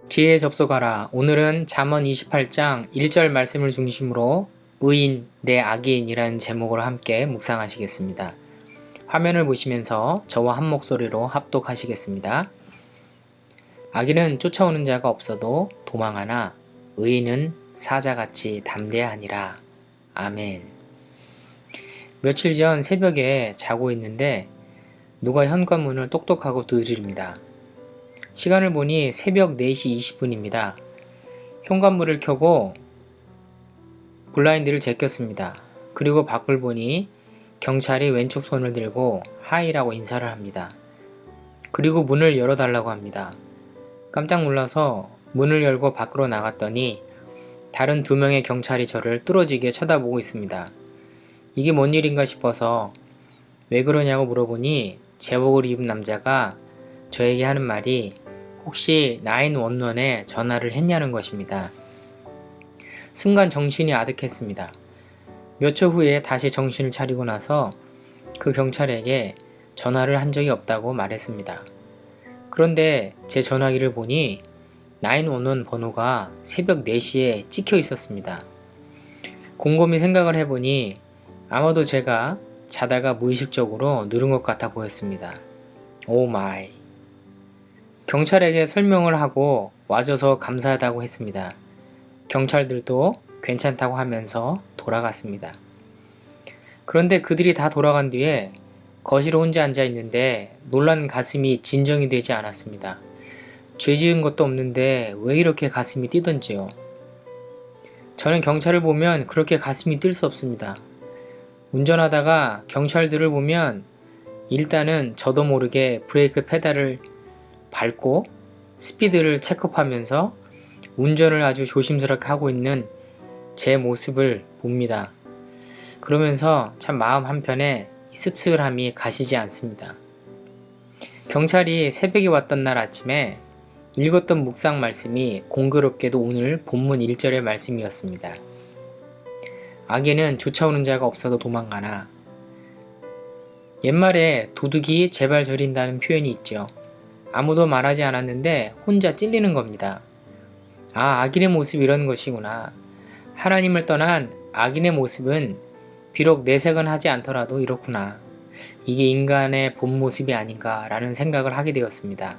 지혜에 접속하라. 오늘은 잠언 28장 1절 말씀을 중심으로 의인 내 악인이라는 제목으로 함께 묵상하시겠습니다. 화면을 보시면서 저와 한 목소리로 합독하시겠습니다. 악인은 쫓아오는 자가 없어도 도망하나 의인은 사자같이 담대하니라. 아멘. 며칠 전 새벽에 자고 있는데 누가 현관문을 똑똑하고 두드립니다. 시간을 보니 새벽 4시 20분입니다. 현관문을 켜고 블라인드를 제꼈습니다. 그리고 밖을 보니 경찰이 왼쪽 손을 들고 하이라고 인사를 합니다. 그리고 문을 열어달라고 합니다. 깜짝 놀라서 문을 열고 밖으로 나갔더니 다른 2명의 경찰이 저를 뚫어지게 쳐다보고 있습니다. 이게 뭔 일인가 싶어서 왜 그러냐고 물어보니 제복을 입은 남자가 저에게 하는 말이 혹시 911에 전화를 했냐는 것입니다. 순간 정신이 아득했습니다. 몇 초 후에 다시 정신을 차리고 나서 그 경찰에게 전화를 한 적이 없다고 말했습니다. 그런데 제 전화기를 보니 911 번호가 새벽 4시에 찍혀 있었습니다. 곰곰이 생각을 해보니 아마도 제가 자다가 무의식적으로 누른 것 같아 보였습니다. 오 마이. 경찰에게 설명을 하고 와줘서 감사하다고 했습니다. 경찰들도 괜찮다고 하면서 돌아갔습니다. 그런데 그들이 다 돌아간 뒤에 거실에 혼자 앉아 있는데 놀란 가슴이 진정이 되지 않았습니다. 죄 지은 것도 없는데 왜 이렇게 가슴이 뛰던지요. 저는 경찰을 보면 그렇게 가슴이 뛸 수 없습니다. 운전하다가 경찰들을 보면 일단은 저도 모르게 브레이크 페달을 밟고 스피드를 체크하면서 운전을 아주 조심스럽게 하고 있는 제 모습을 봅니다. 그러면서 참 마음 한편에 씁쓸함이 가시지 않습니다. 경찰이 새벽에 왔던 날 아침에 읽었던 묵상 말씀이 공교롭게도 오늘 본문 1절의 말씀이었습니다. 악인은 쫓아오는 자가 없어도 도망가나. 옛말에 도둑이 제발 저린다는 표현이 있죠. 아무도 말하지 않았는데 혼자 찔리는 겁니다. 아, 악인의 모습이 이런 것이구나. 하나님을 떠난 악인의 모습은 비록 내색은 하지 않더라도 이렇구나. 이게 인간의 본 모습이 아닌가라는 생각을 하게 되었습니다.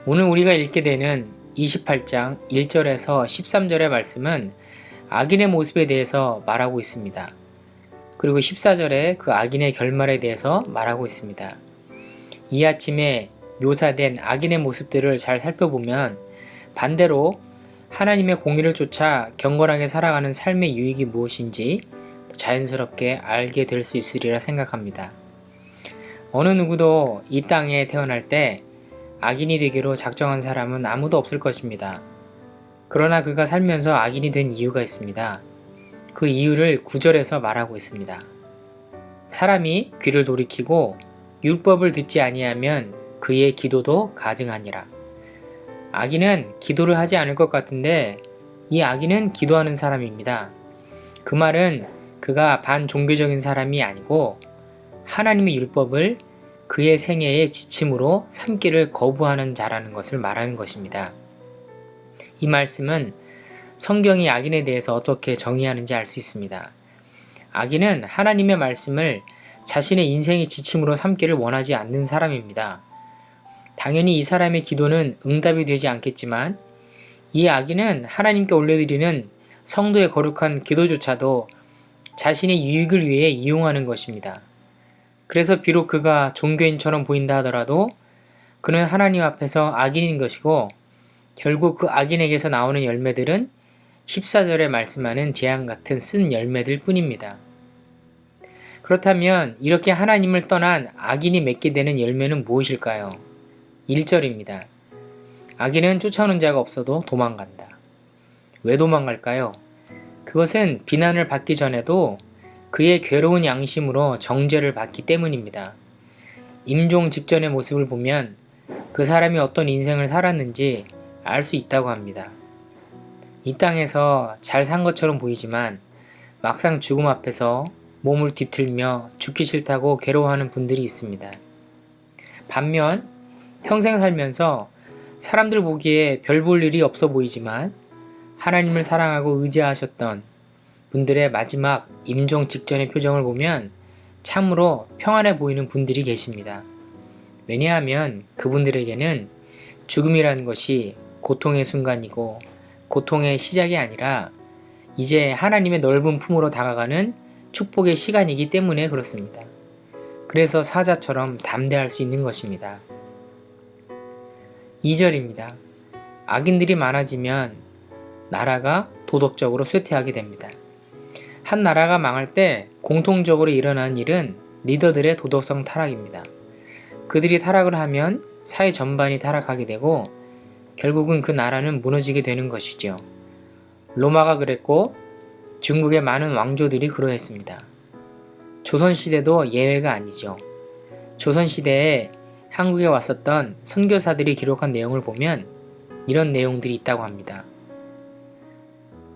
오늘 우리가 읽게 되는 28장 1절에서 13절의 말씀은 악인의 모습에 대해서 말하고 있습니다. 그리고 14절에 그 악인의 결말에 대해서 말하고 있습니다. 이 아침에 묘사된 악인의 모습들을 잘 살펴보면 반대로 하나님의 공의를 쫓아 경건하게 살아가는 삶의 유익이 무엇인지 자연스럽게 알게 될 수 있으리라 생각합니다. 어느 누구도 이 땅에 태어날 때 악인이 되기로 작정한 사람은 아무도 없을 것입니다. 그러나 그가 살면서 악인이 된 이유가 있습니다. 그 이유를 9절에서 말하고 있습니다. 사람이 귀를 돌이키고 율법을 듣지 아니하면 그의 기도도 가증하니라. 악인은 기도를 하지 않을 것 같은데 이 악인은 기도하는 사람입니다. 그 말은 그가 반종교적인 사람이 아니고 하나님의 율법을 그의 생애의 지침으로 삼기를 거부하는 자라는 것을 말하는 것입니다. 이 말씀은 성경이 악인에 대해서 어떻게 정의하는지 알 수 있습니다. 악인은 하나님의 말씀을 자신의 인생의 지침으로 삼기를 원하지 않는 사람입니다. 당연히 이 사람의 기도는 응답이 되지 않겠지만 이 악인은 하나님께 올려드리는 성도의 거룩한 기도조차도 자신의 유익을 위해 이용하는 것입니다. 그래서 비록 그가 종교인처럼 보인다 하더라도 그는 하나님 앞에서 악인인 것이고 결국 그 악인에게서 나오는 열매들은 14절에 말씀하는 재앙 같은 쓴 열매들 뿐입니다. 그렇다면 이렇게 하나님을 떠난 악인이 맺게 되는 열매는 무엇일까요? 1절입니다. 악인은 쫓아오는 자가 없어도 도망간다. 왜 도망갈까요? 그것은 비난을 받기 전에도 그의 괴로운 양심으로 정죄를 받기 때문입니다. 임종 직전의 모습을 보면 그 사람이 어떤 인생을 살았는지 알 수 있다고 합니다. 이 땅에서 잘 산 것처럼 보이지만 막상 죽음 앞에서 몸을 뒤틀며 죽기 싫다고 괴로워하는 분들이 있습니다. 반면 평생 살면서 사람들 보기에 별 볼 일이 없어 보이지만 하나님을 사랑하고 의지하셨던 분들의 마지막 임종 직전의 표정을 보면 참으로 평안해 보이는 분들이 계십니다. 왜냐하면 그분들에게는 죽음이라는 것이 고통의 순간이고 고통의 시작이 아니라 이제 하나님의 넓은 품으로 다가가는 축복의 시간이기 때문에 그렇습니다. 그래서 사자처럼 담대할 수 있는 것입니다. 2절입니다. 악인들이 많아지면 나라가 도덕적으로 쇠퇴하게 됩니다. 한 나라가 망할 때 공통적으로 일어나는 일은 리더들의 도덕성 타락입니다. 그들이 타락을 하면 사회 전반이 타락하게 되고 결국은 그 나라는 무너지게 되는 것이죠. 로마가 그랬고 중국의 많은 왕조들이 그러했습니다. 조선시대도 예외가 아니죠. 조선시대에 한국에 왔었던 선교사들이 기록한 내용을 보면 이런 내용들이 있다고 합니다.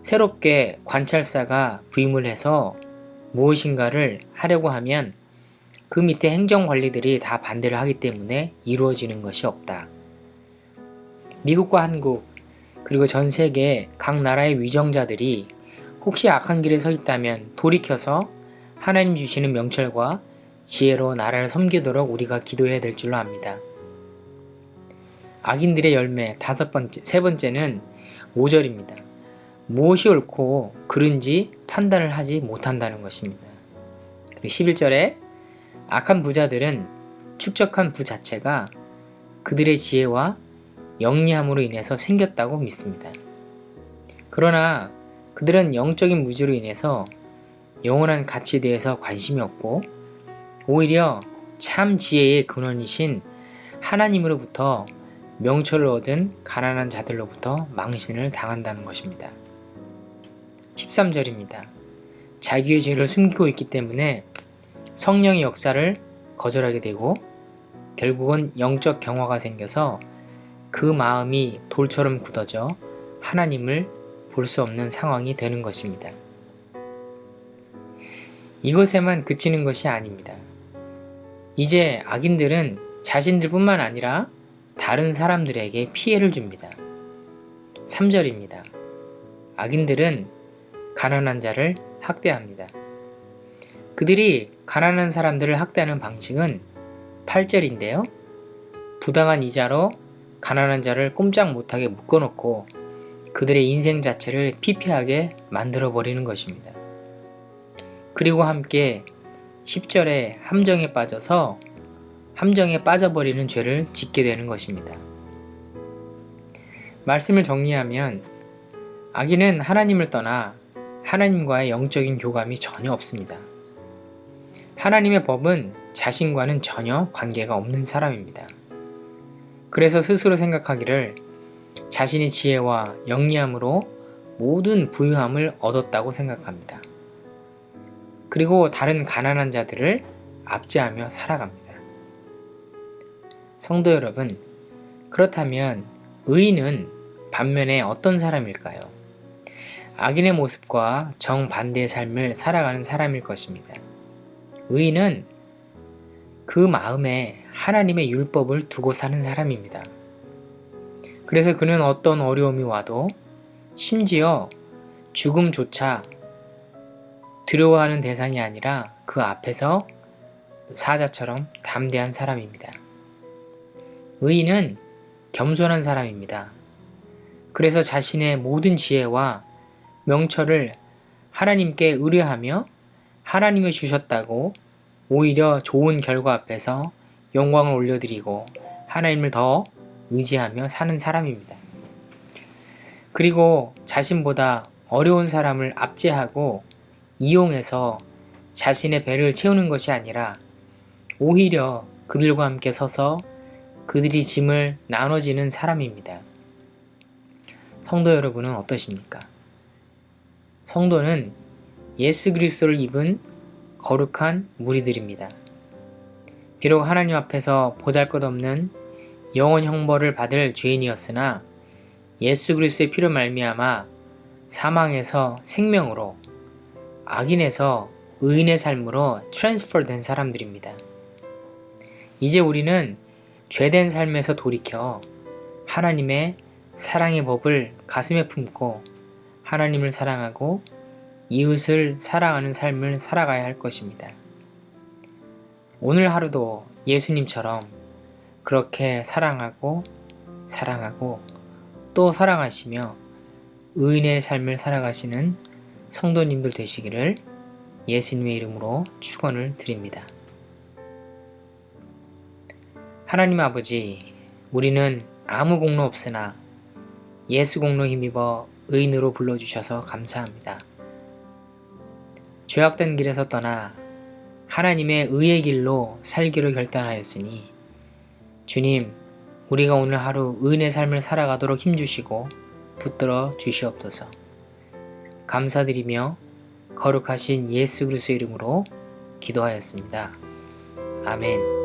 새롭게 관찰사가 부임을 해서 무엇인가를 하려고 하면 그 밑에 행정관리들이 다 반대를 하기 때문에 이루어지는 것이 없다. 미국과 한국 그리고 전 세계 각 나라의 위정자들이 혹시 악한 길에 서 있다면 돌이켜서 하나님 주시는 명철과 지혜로 나라를 섬기도록 우리가 기도해야 될 줄로 압니다. 악인들의 열매 세 번째는 5절입니다. 무엇이 옳고 그른지 판단을 하지 못한다는 것입니다. 그리고 11절에 악한 부자들은 축적한 부 자체가 그들의 지혜와 영리함으로 인해서 생겼다고 믿습니다. 그러나 그들은 영적인 무지로 인해서 영원한 가치에 대해서 관심이 없고 오히려 참 지혜의 근원이신 하나님으로부터 명철을 얻은 가난한 자들로부터 망신을 당한다는 것입니다. 13절입니다. 자기의 죄를 숨기고 있기 때문에 성령의 역사를 거절하게 되고 결국은 영적 경화가 생겨서 그 마음이 돌처럼 굳어져 하나님을 볼 수 없는 상황이 되는 것입니다. 이것에만 그치는 것이 아닙니다. 이제 악인들은 자신들뿐만 아니라 다른 사람들에게 피해를 줍니다. 3절입니다. 악인들은 가난한 자를 학대합니다. 그들이 가난한 사람들을 학대하는 방식은 8절인데요. 부당한 이자로 가난한 자를 꼼짝 못하게 묶어놓고 그들의 인생 자체를 피폐하게 만들어버리는 것입니다. 그리고 함께 10절에 함정에 빠져버리는 죄를 짓게 되는 것입니다. 말씀을 정리하면 악인은 하나님을 떠나 하나님과의 영적인 교감이 전혀 없습니다. 하나님의 법은 자신과는 전혀 관계가 없는 사람입니다. 그래서 스스로 생각하기를 자신의 지혜와 영리함으로 모든 부유함을 얻었다고 생각합니다. 그리고 다른 가난한 자들을 압제하며 살아갑니다. 성도 여러분, 그렇다면 의인은 반면에 어떤 사람일까요? 악인의 모습과 정반대의 삶을 살아가는 사람일 것입니다. 의인은 그 마음에 하나님의 율법을 두고 사는 사람입니다. 그래서 그는 어떤 어려움이 와도 심지어 죽음조차 두려워하는 대상이 아니라 그 앞에서 사자처럼 담대한 사람입니다. 의인은 겸손한 사람입니다. 그래서 자신의 모든 지혜와 명철을 하나님께 의뢰하며 하나님이 주셨다고 오히려 좋은 결과 앞에서 영광을 올려드리고 하나님을 더 의지하며 사는 사람입니다. 그리고 자신보다 어려운 사람을 압제하고 이용해서 자신의 배를 채우는 것이 아니라 오히려 그들과 함께 서서 그들이 짐을 나눠지는 사람입니다. 성도 여러분은 어떠십니까? 성도는 예수 그리스도를 입은 거룩한 무리들입니다. 비록 하나님 앞에서 보잘것없는 영원 형벌을 받을 죄인이었으나 예수 그리스도의 피로 말미암아 사망에서 생명으로 악인에서 의인의 삶으로 트랜스퍼된 사람들입니다. 이제 우리는 죄된 삶에서 돌이켜 하나님의 사랑의 법을 가슴에 품고 하나님을 사랑하고 이웃을 사랑하는 삶을 살아가야 할 것입니다. 오늘 하루도 예수님처럼 그렇게 사랑하고 또 사랑하시며 의인의 삶을 살아가시는 성도님들 되시기를 예수님의 이름으로 축원을 드립니다. 하나님 아버지, 우리는 아무 공로 없으나 예수 공로 힘입어 의인으로 불러주셔서 감사합니다. 죄악된 길에서 떠나 하나님의 의의 길로 살기로 결단하였으니 주님, 우리가 오늘 하루 의인의 삶을 살아가도록 힘주시고 붙들어 주시옵소서. 감사드리며 거룩하신 예수 그리스도의 이름으로 기도하였습니다. 아멘.